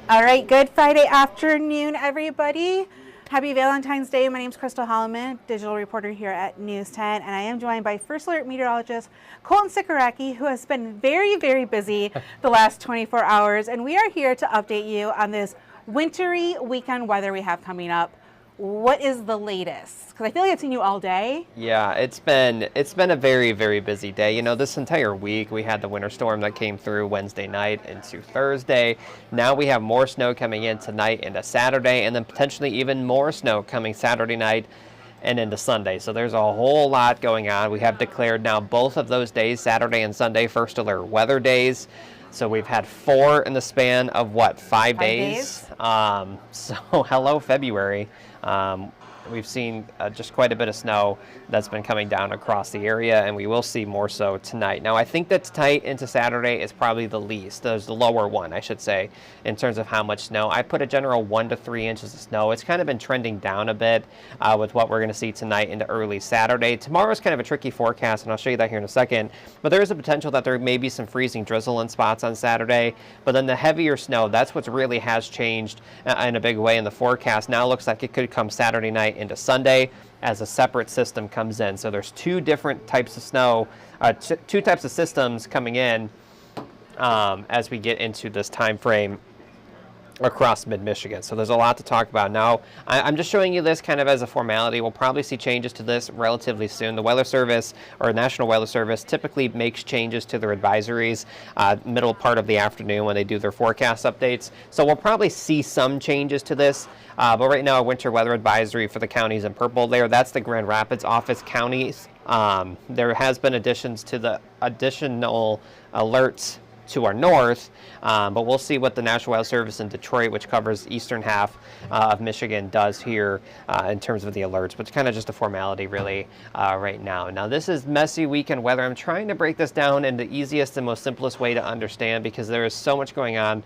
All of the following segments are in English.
All right, good Friday afternoon, everybody. Happy Valentine's Day. My name is Crystal Holloman, digital reporter here at News 10, and I am joined by First Alert Meteorologist Colton Cichoracki, who has been very, very busy the last 24 hours, and we are here to update you on this wintry weekend weather we have coming up. What is the latest? Because I feel like I've seen you all day. Yeah, it's been a very, very busy day. You know, this entire week we had the winter storm that came through Wednesday night into Thursday. Now we have more snow coming in tonight into Saturday, and then potentially even more snow coming Saturday night and into Sunday. So there's a whole lot going on. We have declared now both of those days, Saturday and Sunday, first alert weather days. So we've had 4 in the span of what, 5 days? So hello February. We've seen just quite a bit of snow that's been coming down across the area, and we will see more so tonight. Now, I think that tonight into Saturday is probably the least. There's the lower one, I should say, in terms of how much snow. I put a general 1 to 3 inches of snow. It's kind of been trending down a bit with what we're going to see tonight into early Saturday. Tomorrow is kind of a tricky forecast, and I'll show you that here in a second. But there is a potential that there may be some freezing drizzle in spots on Saturday. But then the heavier snow, that's what really has changed in a big way in the forecast. Now it looks like it could come Saturday night into Sunday as a separate system comes in. So there's 2 different types of snow, 2 types of systems coming in as we get into this time frame across mid-Michigan. So there's a lot to talk about. Now, I'm just showing you this kind of as a formality. We'll probably see changes to this relatively soon. The Weather Service, or National Weather Service, typically makes changes to their advisories middle part of the afternoon when they do their forecast updates. So we'll probably see some changes to this. But right now, a winter weather advisory for the counties in purple there, that's the Grand Rapids office counties. There has been additions to the additional alerts to our north, but we'll see what the National Weather Service in Detroit, which covers eastern half of Michigan, does here in terms of the alerts. But it's kind of just a formality, really, right now. Now, this is messy weekend weather. I'm trying to break this down in the easiest and most simplest way to understand because there is so much going on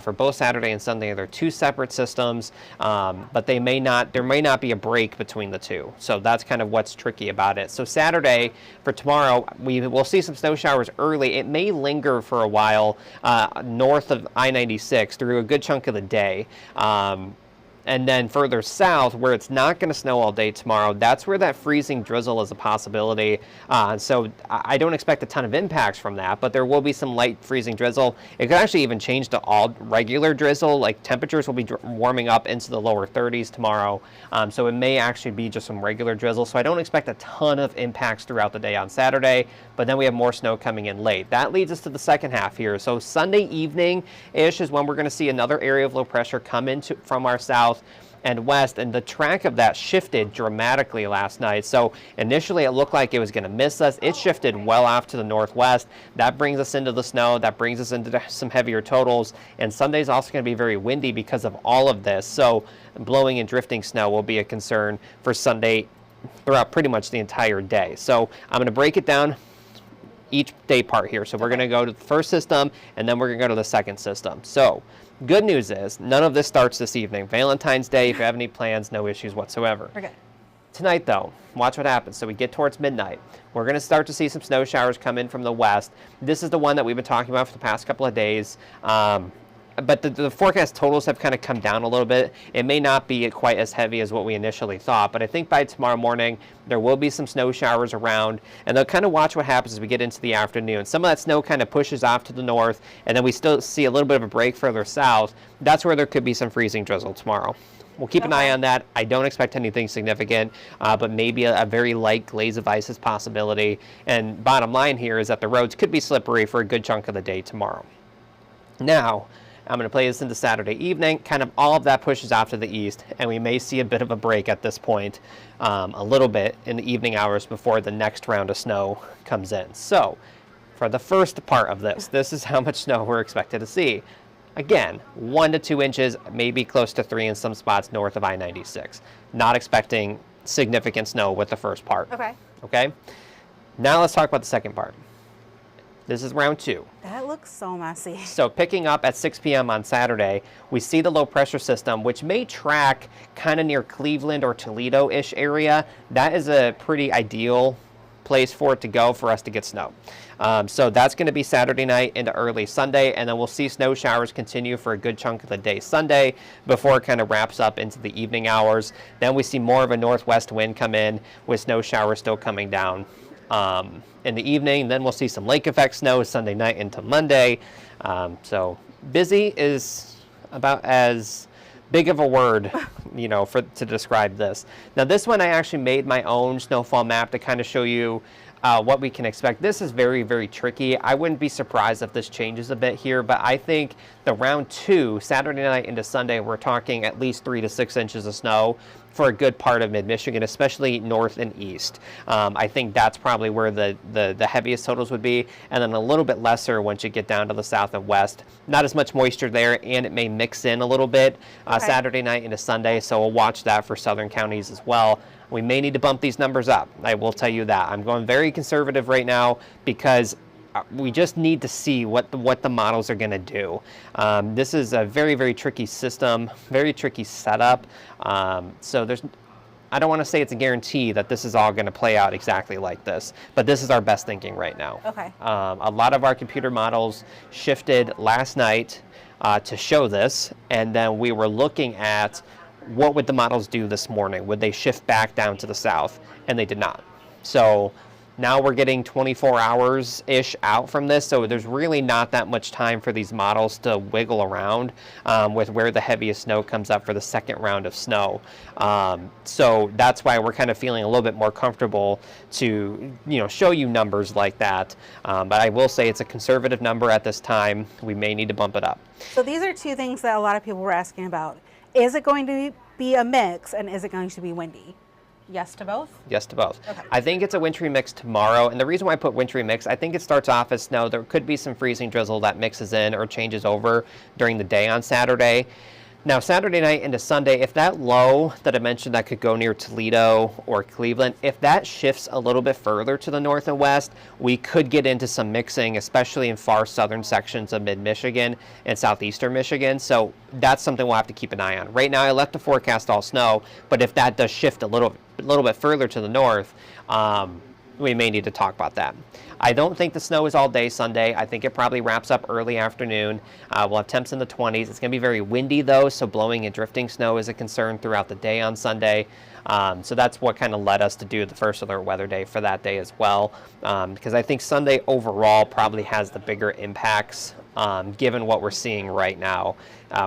for both Saturday and Sunday. They're 2 separate systems, but there may not be a break between the 2. So that's kind of what's tricky about it. So Saturday, for tomorrow, we will see some snow showers early. It may linger for a while north of I-96 through a good chunk of the day. And then further south, where it's not going to snow all day tomorrow, that's where that freezing drizzle is a possibility. So I don't expect a ton of impacts from that, but there will be some light freezing drizzle. It could actually even change to all regular drizzle. Like temperatures will be warming up into the lower 30s tomorrow. So it may actually be just some regular drizzle. So I don't expect a ton of impacts throughout the day on Saturday, but then we have more snow coming in late. That leads us to the second half here. So Sunday evening-ish is when we're going to see another area of low pressure come into from our south and west, and the track of that shifted dramatically last night. So initially it looked like it was going to miss us. It shifted well off to the northwest. That brings us into the snow. That brings us into some heavier totals. And Sunday's also going to be very windy because of all of this. So blowing and drifting snow will be a concern for Sunday throughout pretty much the entire day. So I'm going to break it down each day part here. So we're going to go to the first system, and then we're going to go to the second system. So good news is none of this starts this evening. Valentine's Day, if you have any plans, no issues whatsoever. Okay. Tonight, though, watch what happens. So we get towards midnight. We're going to start to see some snow showers come in from the west. This is the one that we've been talking about for the past couple of days. But the forecast totals have kind of come down a little bit. It may not be quite as heavy as what we initially thought, but I think by tomorrow morning, there will be some snow showers around, and they'll kind of watch what happens as we get into the afternoon. Some of that snow kind of pushes off to the north, and then we still see a little bit of a break further south. That's where there could be some freezing drizzle tomorrow. We'll keep an eye on that. I don't expect anything significant, but maybe a very light glaze of ice is a possibility. And bottom line here is that the roads could be slippery for a good chunk of the day tomorrow. Now, I'm going to play this into Saturday evening. Kind of all of that pushes off to the east, and we may see a bit of a break at this point, a little bit in the evening hours before the next round of snow comes in. So for the first part of this is how much snow we're expected to see. Again, 1 to 2 inches, maybe close to 3 in some spots north of I-96. Not expecting significant snow with the first part. Okay? Now let's talk about the second part. This is round 2. That looks so messy. So picking up at 6 p.m. on Saturday, we see the low pressure system, which may track kind of near Cleveland or Toledo-ish area. That is a pretty ideal place for it to go for us to get snow. So that's going to be Saturday night into early Sunday, and then we'll see snow showers continue for a good chunk of the day Sunday before it kind of wraps up into the evening hours. Then we see more of a northwest wind come in with snow showers still coming down in the evening. Then we'll see some lake effect snow Sunday night into Monday. So busy is about as big of a word, to describe this. Now this one I actually made my own snowfall map to kind of show you what we can expect. This is very, very tricky. I wouldn't be surprised if this changes a bit here, but I think the round 2, Saturday night into Sunday, we're talking at least 3 to 6 inches of snow for a good part of mid-Michigan, especially north and east. I think that's probably where the heaviest totals would be, and then a little bit lesser once you get down to the south and west. Not as much moisture there, and it may mix in a little bit Saturday night into Sunday, so we'll watch that for southern counties as well. We may need to bump these numbers up. I will tell you that. I'm going very conservative right now because we just need to see what the models are going to do. This is a very, very tricky system, very tricky setup. So I don't want to say it's a guarantee that this is all going to play out exactly like this, but this is our best thinking right now. Okay. A lot of our computer models shifted last night to show this, and then we were looking at what would the models do this morning? Would they shift back down to the south? And they did not. So now we're getting 24 hours-ish out from this, so there's really not that much time for these models to wiggle around with where the heaviest snow comes up for the second round of snow. So that's why we're kind of feeling a little bit more comfortable to show you numbers like that. But I will say it's a conservative number at this time. We may need to bump it up. So these are two things that a lot of people were asking about. Is it going to be a mix, and is it going to be windy? Yes to both? Yes to both. Okay. I think it's a wintry mix tomorrow, and the reason why I put wintry mix, I think it starts off as snow. There could be some freezing drizzle that mixes in or changes over during the day on Saturday. Now, Saturday night into Sunday, if that low that I mentioned that could go near Toledo or Cleveland, if that shifts a little bit further to the north and west, we could get into some mixing, especially in far southern sections of mid-Michigan and southeastern Michigan. So that's something we'll have to keep an eye on. Right now, I left the forecast all snow, but if that does shift a little bit further to the north, we may need to talk about that. I don't think the snow is all day Sunday. I think it probably wraps up early afternoon. We'll have temps in the 20s. It's going to be very windy, though, so blowing and drifting snow is a concern throughout the day on Sunday. So that's what kind of led us to do the first alert weather day for that day as well, because I think Sunday overall probably has the bigger impacts given what we're seeing right now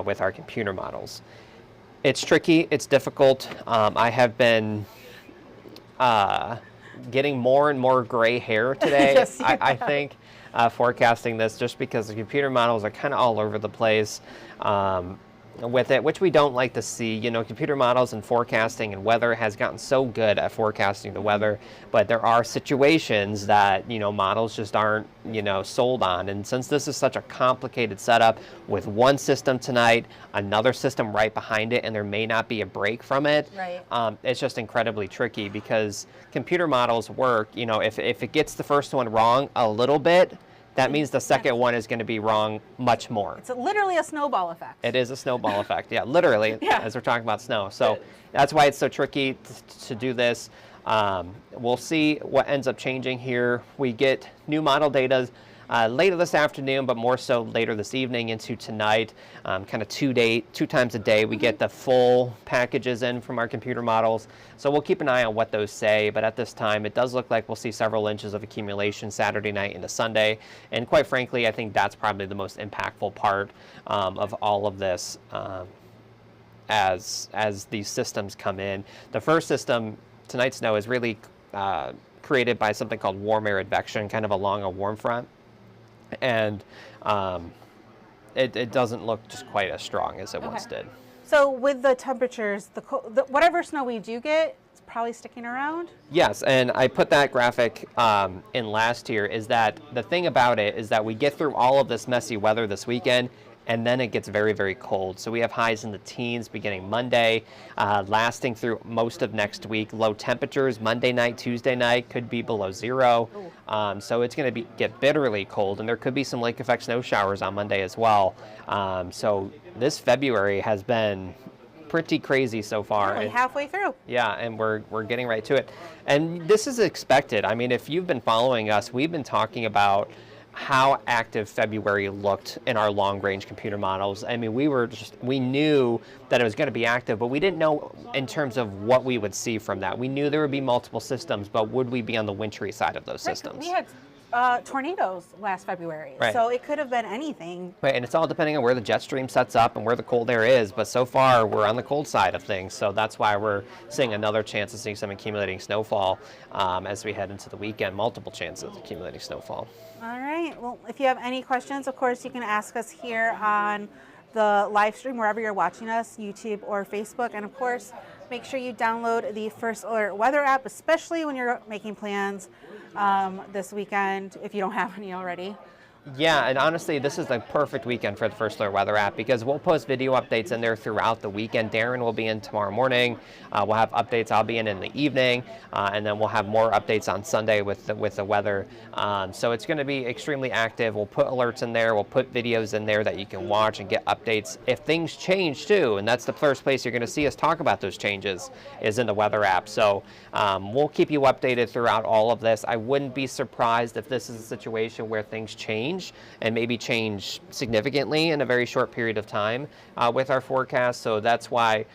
with our computer models. It's tricky. It's difficult. I have been getting more and more gray hair today. Yes, I think forecasting this, just because the computer models are kind of all over the place with it, which we don't like to see. Computer models and forecasting and weather has gotten so good at forecasting the weather, but there are situations that models just aren't sold on. And since this is such a complicated setup with one system tonight, another system right behind it, and there may not be a break from it, right. It's just incredibly tricky because computer models work. If it gets the first one wrong a little bit, that means the second one is going to be wrong much more. It's literally a snowball effect. It is a snowball effect, yeah, literally, as we're talking about snow. So that's why it's so tricky to do this. We'll see what ends up changing here. We get new model data later this afternoon, but more so later this evening into tonight. Kind of 2 times a day, we get the full packages in from our computer models. So we'll keep an eye on what those say, but at this time, it does look like we'll see several inches of accumulation Saturday night into Sunday. And quite frankly, I think that's probably the most impactful part of all of this as these systems come in. The first system, tonight's snow, is really created by something called warm air advection, kind of along a warm front. And it doesn't look just quite as strong as it once did. So with the temperatures, whatever snow we do get, it's probably sticking around? Yes, and I put that graphic in last year, is that the thing about it is that we get through all of this messy weather this weekend, and then it gets very, very cold. So we have highs in the teens beginning Monday, lasting through most of next week. Low temperatures Monday night, Tuesday night could be below zero. So it's going to get bitterly cold, and there could be some lake effect snow showers on Monday as well. So this February has been pretty crazy so far. We're halfway through. Yeah, and we're getting right to it. And this is expected. I mean, if you've been following us, we've been talking about how active February looked in our long-range computer models. I mean, we knew that it was going to be active, but we didn't know in terms of what we would see from that. We knew there would be multiple systems, but would we be on the wintry side of those systems? We had tornadoes last February, right. So it could have been anything. Right, and it's all depending on where the jet stream sets up and where the cold air is, but so far we're on the cold side of things, so that's why we're seeing another chance of seeing some accumulating snowfall as we head into the weekend, multiple chances of accumulating snowfall. All right, well, if you have any questions, of course, you can ask us here on the live stream, wherever you're watching us, YouTube or Facebook, and of course, make sure you download the First Alert weather app, especially when you're making plans this weekend, if you don't have any already. Yeah, and honestly, this is the perfect weekend for the First Alert weather app because we'll post video updates in there throughout the weekend. Darren will be in tomorrow morning. We'll have updates. I'll be in the evening, and then we'll have more updates on Sunday with the weather. So it's going to be extremely active. We'll put alerts in there. We'll put videos in there that you can watch and get updates if things change too. And that's the first place you're going to see us talk about those changes is in the weather app. So we'll keep you updated throughout all of this. I wouldn't be surprised if this is a situation where things change and maybe change significantly in a very short period of time with our forecast. So that's why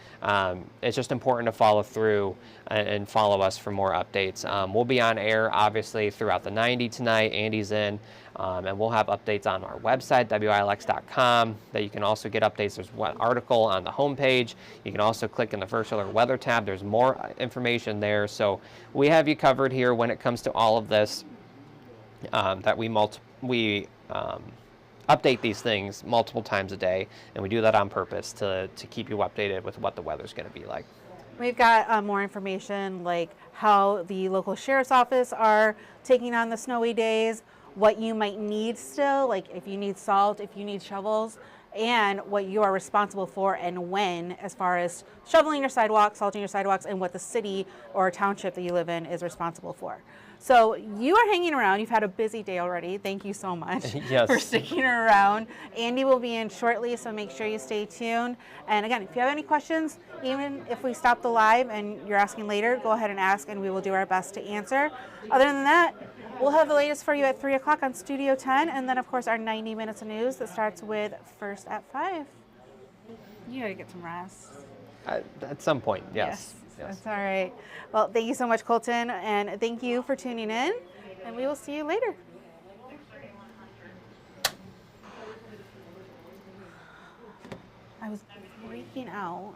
it's just important to follow through and follow us for more updates. We'll be on air, obviously, throughout the 90 tonight. Andy's in, and we'll have updates on our website, wilx.com, that you can also get updates. There's one article on the homepage. You can also click in the First Alert Weather tab. There's more information there. So we have you covered here when it comes to all of this, that we update these things multiple times a day, and we do that on purpose to keep you updated with what the weather's going to be like. We've got more information like how the local sheriff's office are taking on the snowy days, what you might need still, like if you need salt, if you need shovels, and what you are responsible for and when, as far as shoveling your sidewalks, salting your sidewalks, and what the city or township that you live in is responsible for. So you are hanging around. You've had a busy day already. Thank you so much yes. for sticking around. Andy will be in shortly, so make sure you stay tuned. And again, if you have any questions, even if we stop the live and you're asking later, go ahead and ask, and we will do our best to answer. Other than that, we'll have the latest for you at 3 o'clock on Studio 10, and then, of course, our 90 minutes of news that starts with First at 5. You gotta get some rest. At some point, yes. That's all right. Well, thank you so much, Colton, and thank you for tuning in, and we will see you later. I was freaking out.